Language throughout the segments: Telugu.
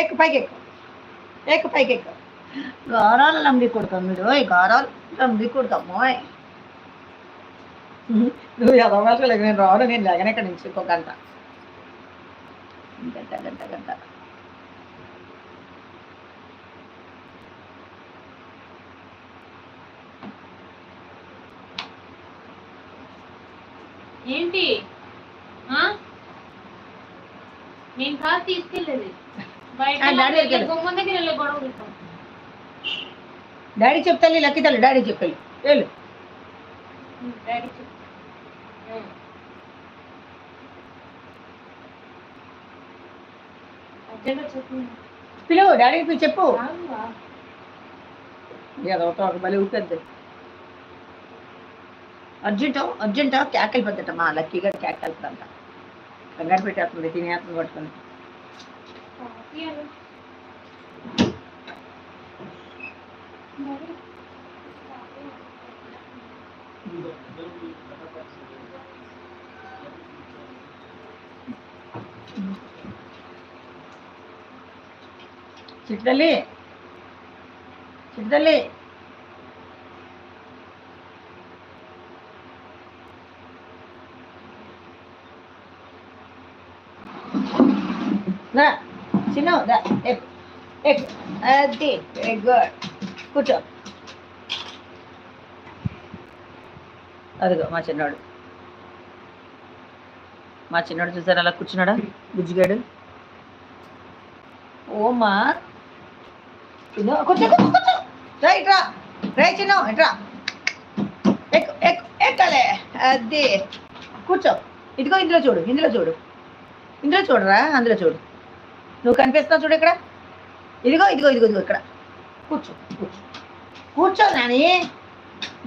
ఎక్కు పైకి ఎక్కు, ఎక్కు పైకి ఎక్కు. గారాలు నంబి కొడతాం మీరు, గారాలు నంబి కొడతామోయ్. నువ్వు ఎదవలసలు లేక నేను రాను, నేను లేకనే ఇక్కడ నుంచి ఇంకో గంట గంట గంట గంట. ఏంటి నేను కాదు తీసుకెళ్ళేది, బొమ్మ దగ్గర వెళ్ళి గొడవ పెట్టాం. డాడీ చెప్తాను, లక్కీ తల్లి డాడీ చెప్పాలి వెళ్ళు. డాడీ పిలువు డాడీకి చెప్పు. ఏదోతో ఒక బలి ఉంటుంది. అర్జెంటా క్యాకలు పెద్దట మా లక్కీగా క్యాకలుతుందంట. కంగారు పెట్టేస్తుంది తినేస్తుంది పట్టుకుని. చిట్టల్లి చిన్న అది వెరీ గుడ్ కూర్చో. అదిగో మా చిన్నోడు చూసారు అలా కూర్చున్నాడా బుజ్జిగాడు. ఓమా చిన్న కూర్చో రైట్ రా చిన్న ఇట్రా ఎక్కలే అది కూర్చో. ఇదిగో ఇందులో చూడరా అందులో చూడు. నువ్వు కనిపిస్తున్నావు చూడు ఇక్కడ. ఇదిగో ఇక్కడ కూర్చో నాని,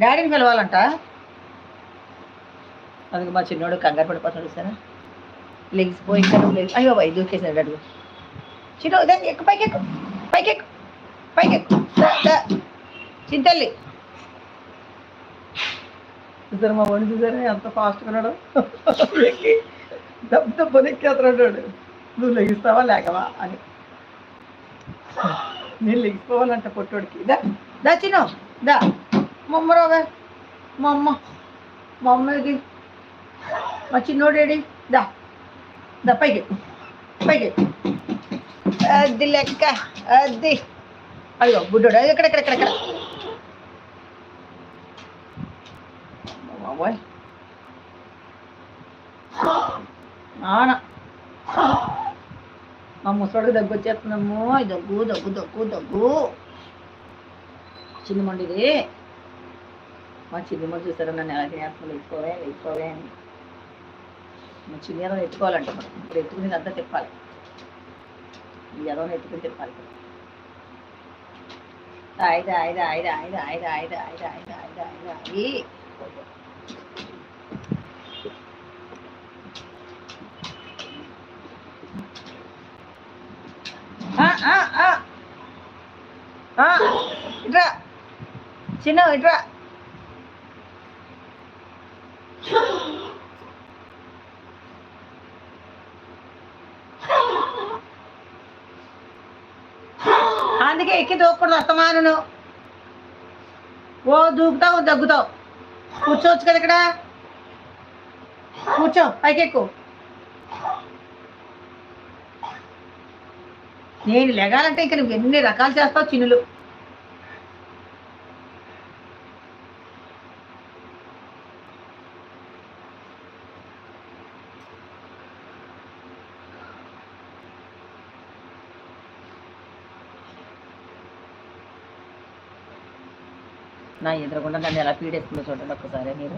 డాడీని పిలవాలంట. అందుకు మా చిన్నోడు కంగారు పడిపోతాడు సార్. లెగిసిపోయి ఇక్కడ అయ్యో బాయ్ దూకేసాడు అడుగు. చిన్న దాన్ని ఎక్కు పైకి ఎక్కు చింతల్లి. చూసారు మా వాడిని చూసారా ఎంత ఫాస్ట్గా ఉన్నాడు. దెబ్బెక్కేస్తున్నాడు. నువ్వు లెగిస్తావా లేకవా అని. నేను లెగిసిపోవాలంట పొట్టోడికి. దా చిన్న దా మమ్మ రావే మా అమ్మ ఇది మా చిన్నోడేడి దా పైకి అది లెక్క అది. అయ్యో బుడ్డోడు ఎక్కడ బాబోయ్ నాన్న మా ముసడికి దగ్గు వచ్చేస్తున్నాము. దగ్గు చిన్న మండిది. మా చిన్నమ్మ చూసారా నన్ను ఎలా చేస్తున్నాను. లేకపోవే అని మా చిన్న ఎదవని ఎత్తుకోవాలంట. మనం ఇప్పుడు ఎత్తుకుని అంతా తిప్పాలి. ఈ ఎదవని ఎత్తుకుని తిప్పాలి. ఐదు ఇట్రా చిన్న ఇట్రా. అందుకే ఎక్కి దూకూడదు అస్తమాను. ఓ దూకుతావు దగ్గుతావు. కూర్చోవచ్చు కదా ఇక్కడ. కూర్చో పైకి ఎక్కువ. నేను లెగాలంటే ఇంక నువ్వు ఎన్ని రకాలు చేస్తావు చిన్నులు. నా ఎదురకుండా నన్ను ఎలా పీడేస్తుందో చూడండి ఒక్కసారి మీరు.